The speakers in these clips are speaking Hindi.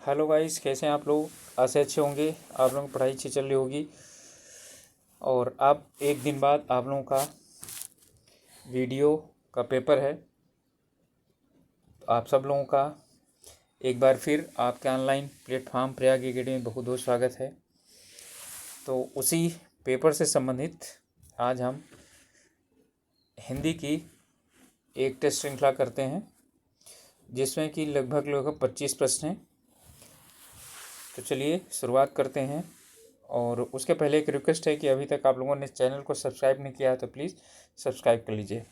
हेलो गाइस, कैसे हैं आप लोग। आशा अच्छे होंगे। आप लोगों की पढ़ाई अच्छी चल रही होगी। और अब एक दिन बाद आप लोगों का वीडियो का पेपर है। आप सब लोगों का एक बार फिर आपके ऑनलाइन प्लेटफॉर्म प्रयाग एकेडमी में बहुत बहुत स्वागत है। तो उसी पेपर से संबंधित आज हम हिंदी की एक टेस्ट श्रृंखला करते हैं, जिसमें कि लगभग 25 प्रश्न हैं। तो चलिए शुरुआत करते हैं। और उसके पहले एक रिक्वेस्ट है कि अभी तक आप लोगों ने चैनल को सब्सक्राइब नहीं किया है तो प्लीज़ सब्सक्राइब कर लीजिए।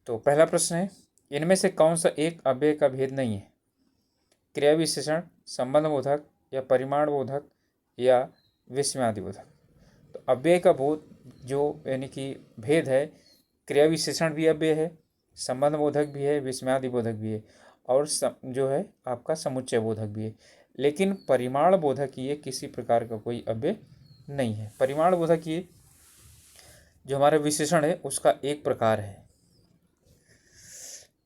तो पहला प्रश्न है, इनमें से कौन सा एक अव्यय का भेद नहीं है। क्रिया विशेषण, संबंध बोधक या परिमाण बोधक या विस्मयादि बोधक। तो अव्यय का बोध जो यानी कि भेद है, क्रिया विशेषण भी अव्यय है, संबंध बोधक भी है, विस्मयादि बोधक भी है, और जो है आपका समुच्चय बोधक भी है। लेकिन परिमाण बोधक ये किसी प्रकार का कोई अव्यय नहीं है। परिमाण बोधक ये जो हमारा विशेषण है उसका एक प्रकार है।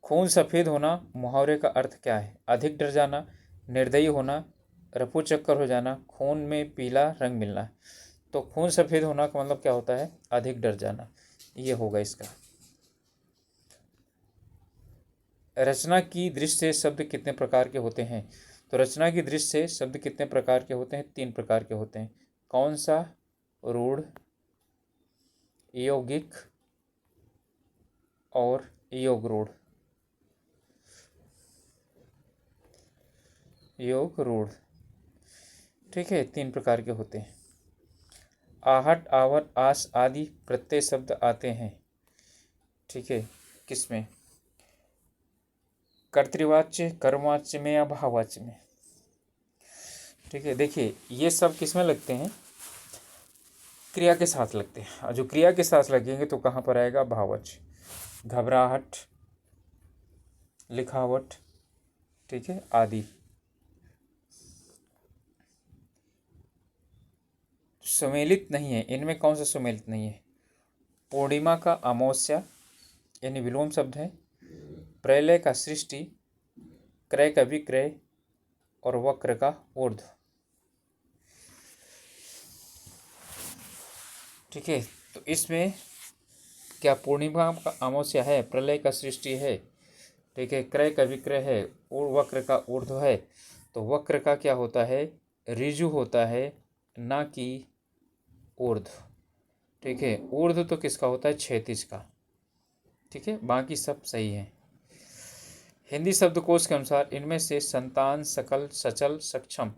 खून सफ़ेद होना, मुहावरे का अर्थ क्या है। अधिक डर जाना, निर्दयी होना, रफू चक्कर हो जाना, खून में पीला रंग मिलना। तो खून सफ़ेद होना का मतलब क्या होता है, अधिक डर जाना, ये होगा इसका। रचना की दृष्टि से शब्द कितने प्रकार के होते हैं। तो रचना की दृष्टि से शब्द कितने प्रकार के होते हैं, 3 प्रकार के होते हैं। कौन सा, रूढ़, यौगिक और योग रूढ़। योग रूढ़, ठीक है, 3 प्रकार के होते हैं। आहट, आवट, आस आदि प्रत्यय शब्द आते हैं, ठीक है, किसमें, कर्तृवाच्य, कर्मवाच्य में या भाववाच्य में। ठीक है, देखिए ये सब किस में लगते हैं, क्रिया के साथ लगते हैं। और जो क्रिया के साथ लगेंगे तो कहाँ पर आएगा, भाववाच्य। घबराहट, लिखावट, ठीक है, आदि। सुमेलित नहीं है, इनमें कौन सा सुमेलित नहीं है। पूर्णिमा का अमावस्या यानी विलोम शब्द है। प्रलय का सृष्टि, क्रय का विक्रय और वक्र का ऊर्ध्व। ठीक है, तो इसमें क्या पूर्णिमा का अमावस्या है, प्रलय का सृष्टि है, ठीक है, क्रय का विक्रय है और वक्र का ऊर्ध्व है। तो वक्र का क्या होता है, ऋजु होता है, ना कि ऊर्ध्व। ठीक है, ऊर्ध्व तो किसका होता है, क्षैतिज का। ठीक है, बाकी सब सही है। हिंदी शब्दकोश के अनुसार इनमें से संतान, सकल, सचल, सक्षम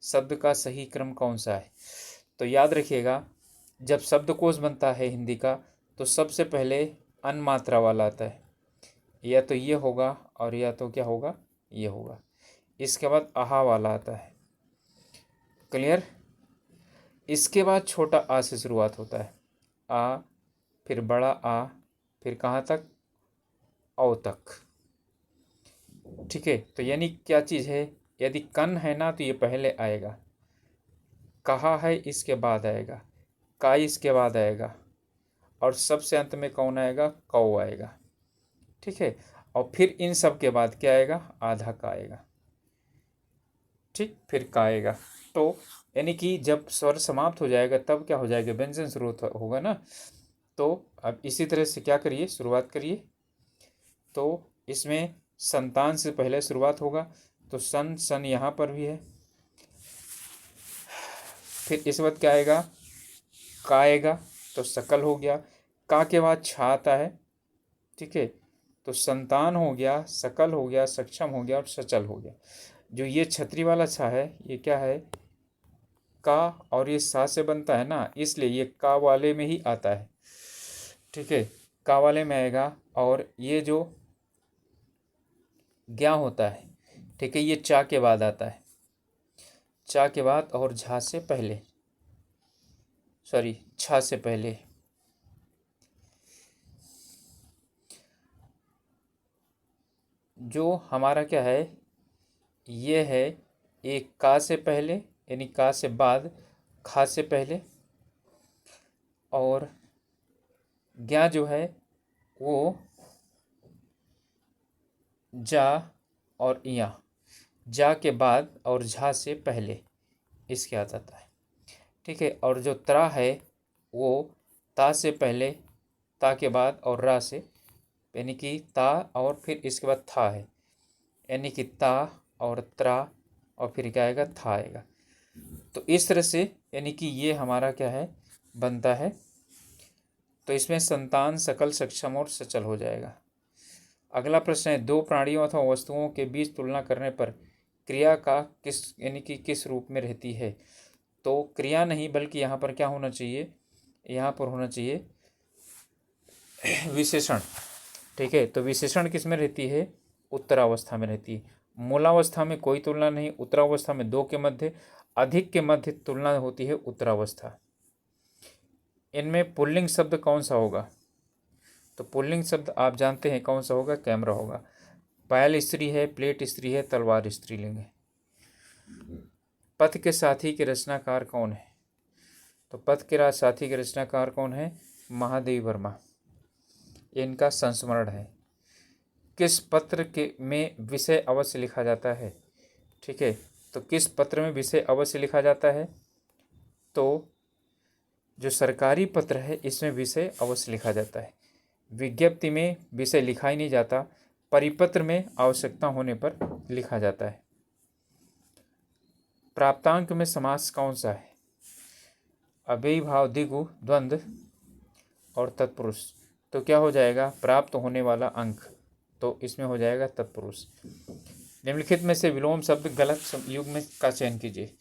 शब्द का सही क्रम कौन सा है। तो याद रखिएगा, जब शब्दकोश बनता है हिंदी का तो सबसे पहले अन मात्रा वाला आता है, या तो ये होगा और या तो क्या होगा, ये होगा। इसके बाद आहा वाला आता है, क्लियर। इसके बाद छोटा आ से शुरुआत होता है, आ, फिर बड़ा आ, फिर कहाँ तक, औ तक। ठीक है, तो यानी क्या चीज़ है, यदि कन है ना तो ये पहले आएगा, कहा है इसके बाद आएगा, का इसके बाद आएगा, और सबसे अंत में कौन आएगा, कौ आएगा। ठीक है, और फिर इन सब के बाद क्या आएगा, आधा का आएगा, ठीक, फिर का आएगा। तो यानी कि जब स्वर समाप्त हो जाएगा तब क्या हो जाएगा, व्यंजन शुरू होगा ना। तो अब इसी तरह से क्या करिए, शुरुआत करिए। तो इसमें संतान से पहले शुरुआत होगा, तो सन, सन यहाँ पर भी है। फिर इस वक्त क्या आएगा, का आएगा, तो सकल हो गया। का के बाद छा आता है, ठीक है, तो संतान हो गया, सकल हो गया, सक्षम हो गया और सचल हो गया। जो ये छतरी वाला छा है ये क्या है, का, और ये सा से बनता है ना, इसलिए ये का वाले में ही आता है। ठीक है, का वाले में आएगा। और ये जो ज्ञा होता है, ठीक है, ये चा के बाद आता है, चा के बाद और झा से पहले, सॉरी छा से पहले। जो हमारा क्या है, ये है एक का से पहले यानी का से बाद, खा से पहले, और ज्ञा जो है वो जा और इया, जा के बाद और झा से पहले इसके आ जाता है। ठीक है, और जो त्रा है वो ता से पहले, ता के बाद और रा से, यानी कि ता और फिर इसके बाद था है, यानी कि ता और त्रा और फिर क्या आएगा, था आएगा। तो इस तरह से यानी कि ये हमारा क्या है, बनता है। तो इसमें संतान सकल, सक्षम और सचल हो जाएगा। अगला प्रश्न है, दो प्राणियों अथवा वस्तुओं के बीच तुलना करने पर क्रिया का किस, यानी कि किस रूप में रहती है। तो क्रिया नहीं बल्कि यहाँ पर क्या होना चाहिए, यहाँ पर होना चाहिए विशेषण। ठीक है, तो विशेषण किस में रहती है, उत्तरावस्था में रहती है। मूलावस्था में कोई तुलना नहीं, उत्तरावस्था में दो के मध्य, अधिक के मध्य तुलना होती है उत्तरावस्था। इनमें पुल्लिंग शब्द कौन सा होगा, तो पुल्लिंग शब्द आप जानते हैं कौन सा होगा, कैमरा होगा। पायल स्त्री है, प्लेट स्त्री है, तलवार स्त्रीलिंग है। पथ के साथी के रचनाकार कौन है, तो पथ के साथी के रचनाकार कौन है, महादेवी वर्मा। ये इनका संस्मरण है। किस पत्र के में विषय अवश्य लिखा जाता है। ठीक है, तो किस पत्र में विषय अवश्य लिखा जाता है, तो जो सरकारी पत्र है इसमें विषय अवश्य लिखा जाता है। विज्ञप्ति में विषय लिखा ही नहीं जाता, परिपत्र में आवश्यकता होने पर लिखा जाता है। प्राप्तांक में समास कौन सा है, अव्ययी भाव, द्विगु, द्वंद्व और तत्पुरुष। तो क्या हो जाएगा, प्राप्त होने वाला अंक, तो इसमें हो जाएगा तत्पुरुष। निम्नलिखित में से विलोम शब्द गलत युग्म का चयन कीजिए।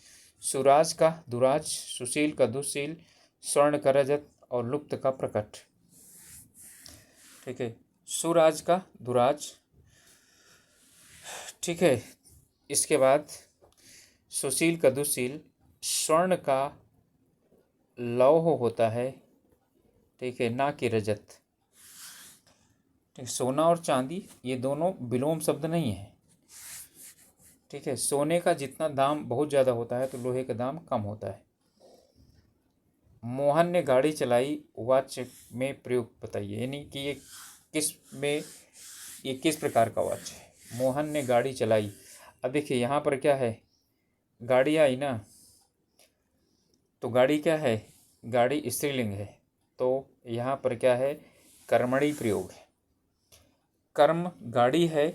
सुराज का दुराज, सुशील का दुशील, स्वर्ण का रजत और लुप्त का प्रकट। ठीक है, सुराज का दुराज, ठीक है, इसके बाद सुशील का दुशील, स्वर्ण का लौह होता है, ठीक है, ना कि रजत। ठीक, सोना और चांदी ये दोनों विलोम शब्द नहीं है। ठीक है, सोने का जितना दाम बहुत ज़्यादा होता है तो लोहे का दाम कम होता है। मोहन ने गाड़ी चलाई, वाच्य में प्रयोग बताइए, यानी कि ये किस में, ये किस प्रकार का वाच्य है। मोहन ने गाड़ी चलाई, अब देखिए यहाँ पर क्या है, गाड़ी आई ना, तो गाड़ी क्या है, गाड़ी स्त्रीलिंग है, तो यहाँ पर क्या है, कर्मणी प्रयोग है। कर्म गाड़ी है,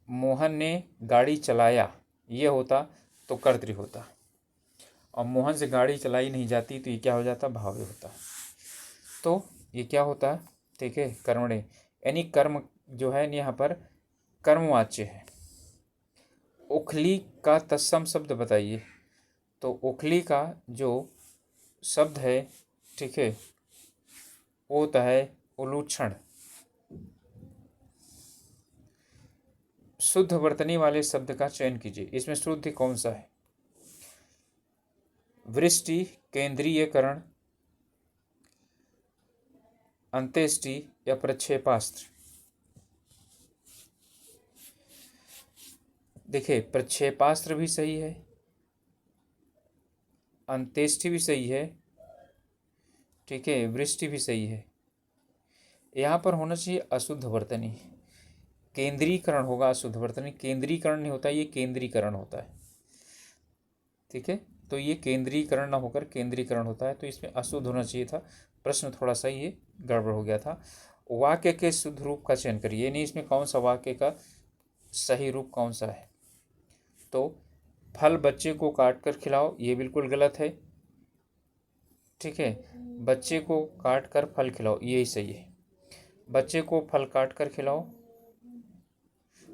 मोहन ने गाड़ी चलाया ये होता तो कर्तृ होता, और मोहन से गाड़ी चलाई नहीं जाती तो ये क्या हो जाता, भाव्य होता। तो ये क्या होता, ठीक है, कर्मणे, यानी कर्म जो है यहाँ पर कर्मवाच्य है। उखली का तत्सम शब्द बताइए, तो उखली का जो शब्द है, ठीक है, वो होता है उलूक्षण। शुद्ध वर्तनी वाले शब्द का चयन कीजिए, इसमें शुद्ध कौन सा है, वृष्टि, केंद्रीयकरण, अंत्येष्टि या प्रक्षेपास्त्र। देखिए, प्रक्षेपास्त्र भी सही है, अंत्येष्टि भी सही है, ठीक है, वृष्टि भी सही है। यहाँ पर होना चाहिए अशुद्ध वर्तनी, केंद्रीकरण होगा, अशुद्ध वर्तनी। केंद्रीकरण नहीं होता, ये केंद्रीकरण होता है। ठीक है, तो ये केंद्रीकरण ना होकर केंद्रीकरण होता है, तो इसमें अशुद्ध होना चाहिए था। प्रश्न थोड़ा सा ये गड़बड़ हो गया था। वाक्य के शुद्ध रूप का चयन करिए, नहीं इसमें कौन सा वाक्य का सही रूप कौन सा है। तो फल बच्चे को काट कर खिलाओ, ये बिल्कुल गलत है। ठीक है, बच्चे को काट कर फल खिलाओ, यही सही है। बच्चे को फल काट कर खिलाओ,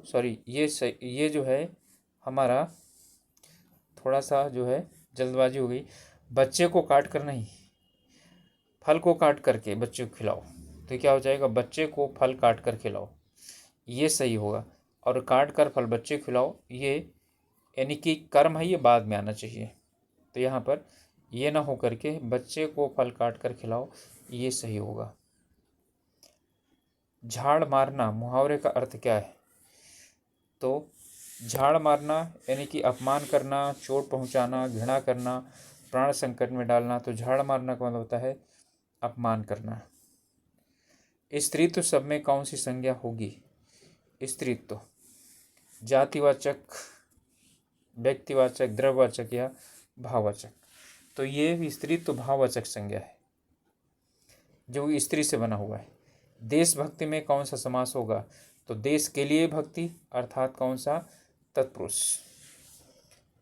सॉरी, ये सही, ये जो है हमारा थोड़ा सा जो है जल्दबाजी हो गई। बच्चे को काट कर नहीं, फल को काट करके बच्चे को खिलाओ, तो क्या हो जाएगा, बच्चे को फल काट कर खिलाओ, ये सही होगा। और काट कर फल बच्चे को खिलाओ, ये यानी कि कर्म है, ये बाद में आना चाहिए। तो यहाँ पर ये ना हो करके बच्चे को फल काट कर खिलाओ, ये सही होगा। झाड़ मारना मुहावरे का अर्थ क्या है, तो झाड़ मारना यानी कि अपमान करना, चोट पहुंचाना, घृणा करना, प्राण संकट में डालना। तो झाड़ मारना का मतलब होता है अपमान करना। स्त्रीत्व सब में कौन सी संज्ञा होगी, स्त्रीत्व, जातिवाचक, व्यक्तिवाचक, द्रव्यवाचक या भाववाचक। तो ये स्त्रीत्व भाववाचक संज्ञा है जो स्त्री से बना हुआ है। देशभक्ति में कौन सा समास होगा? तो देश के लिए भक्ति अर्थात कौन सा? तत्पुरुष।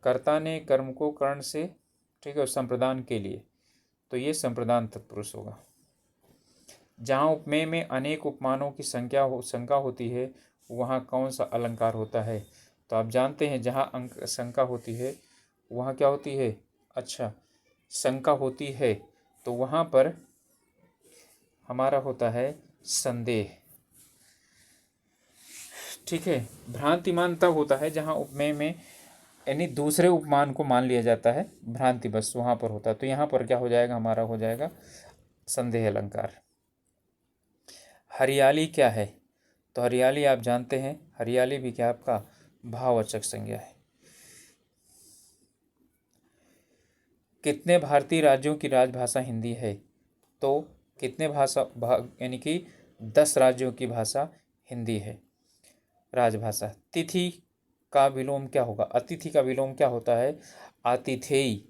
कर्ता ने कर्म को कर्ण से, ठीक है, संप्रदान के लिए, तो ये संप्रदान तत्पुरुष होगा। जहाँ उपमेय में अनेक उपमानों की शंका होती है वहाँ कौन सा अलंकार होता है? तो आप जानते हैं जहाँ शंका होती है वहाँ क्या होती है? अच्छा, शंका होती है तो वहाँ पर हमारा होता है संदेह, ठीक है। भ्रांतिमान तब होता है जहाँ उपमेय में यानी दूसरे उपमान को मान लिया जाता है, भ्रांति बस वहाँ पर होता है। तो यहाँ पर क्या हो जाएगा? हमारा हो जाएगा संदेह अलंकार। हरियाली क्या है? तो हरियाली आप जानते हैं, हरियाली भी क्या आपका भाववाचक संज्ञा है। कितने भारतीय राज्यों की राजभाषा हिंदी है? तो कितने यानी कि 10 राज्यों की भाषा हिंदी है राजभाषा। तिथि का विलोम क्या होगा? अतिथि का विलोम क्या होता है? आतिथेयी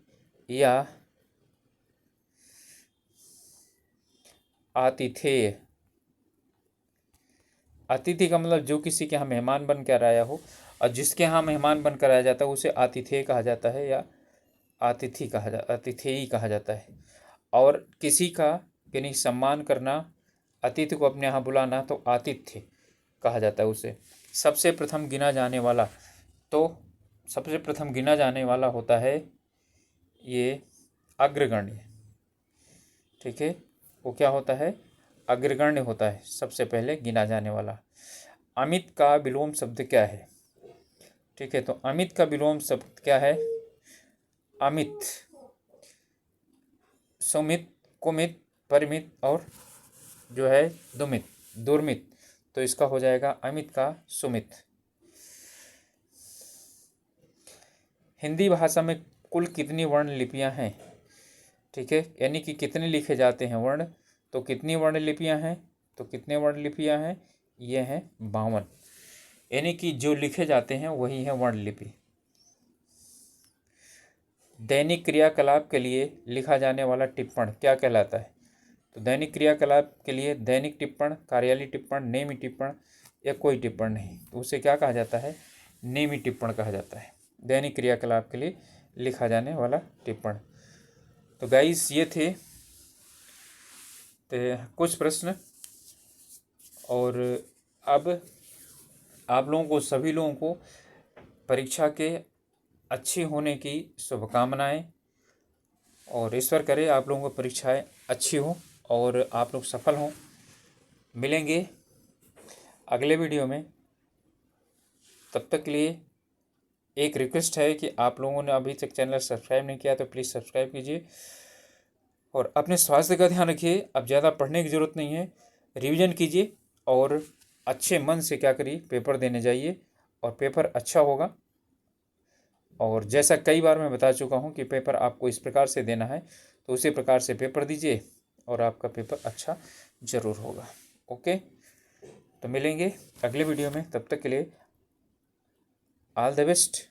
या आतिथेय। अतिथि का मतलब जो किसी के यहाँ मेहमान बन कर आया हो, और जिसके यहाँ मेहमान बन कर आया जाता है उसे आतिथेय कहा जाता है या आतिथेयी कहा जाता है। और किसी का यानी सम्मान करना, अतिथि को अपने यहाँ बुलाना, तो आतिथ्य कहा जाता है उसे। सबसे प्रथम गिना जाने वाला, तो सबसे प्रथम गिना जाने वाला होता है ये अग्रगण्य, ठीक है। वो क्या होता है? अग्रगण्य होता है, सबसे पहले गिना जाने वाला। अमित का विलोम शब्द क्या है? ठीक है, तो अमित का विलोम शब्द क्या है? अमित, सुमित, कुमित, परिमित और जो है दुमित, दुर्मित। तो इसका हो जाएगा अमित का सुमित। हिंदी भाषा में कुल कितनी वर्ण लिपियां हैं? ठीक है, यानी कि कितने लिखे जाते हैं वर्ण, तो कितनी वर्ण लिपियां हैं? तो कितने वर्ण लिपियां हैं? ये हैं 52, यानी कि जो लिखे जाते हैं वही है वर्ण लिपि। दैनिक क्रियाकलाप के लिए लिखा जाने वाला टिप्पण क्या कहलाता है? तो दैनिक क्रियाकलाप के लिए दैनिक टिप्पण, कार्यालय टिप्पण, नेमी टिप्पण या कोई टिप्पण नहीं, तो उसे क्या कहा जाता है? नेमी टिप्पण कहा जाता है, दैनिक क्रियाकलाप के लिए लिखा जाने वाला टिप्पण। तो गाइस ये थे कुछ प्रश्न, और अब आप लोगों को, सभी लोगों को परीक्षा के अच्छी होने की शुभकामनाएं, और ईश्वर करे आप लोगों को परीक्षाएं अच्छी हों और आप लोग सफल हों। मिलेंगे अगले वीडियो में, तब तक के लिए एक रिक्वेस्ट है कि आप लोगों ने अभी तक चैनल सब्सक्राइब नहीं किया तो प्लीज़ सब्सक्राइब कीजिए, और अपने स्वास्थ्य का ध्यान रखिए। अब ज़्यादा पढ़ने की ज़रूरत नहीं है, रिवीजन कीजिए और अच्छे मन से क्या करिए, पेपर देने जाइए और पेपर अच्छा होगा। और जैसा कई बार मैं बता चुका हूँ कि पेपर आपको इस प्रकार से देना है, तो उसी प्रकार से पेपर दीजिए और आपका पेपर अच्छा ज़रूर होगा। ओके, तो मिलेंगे अगले वीडियो में, तब तक के लिए ऑल द बेस्ट।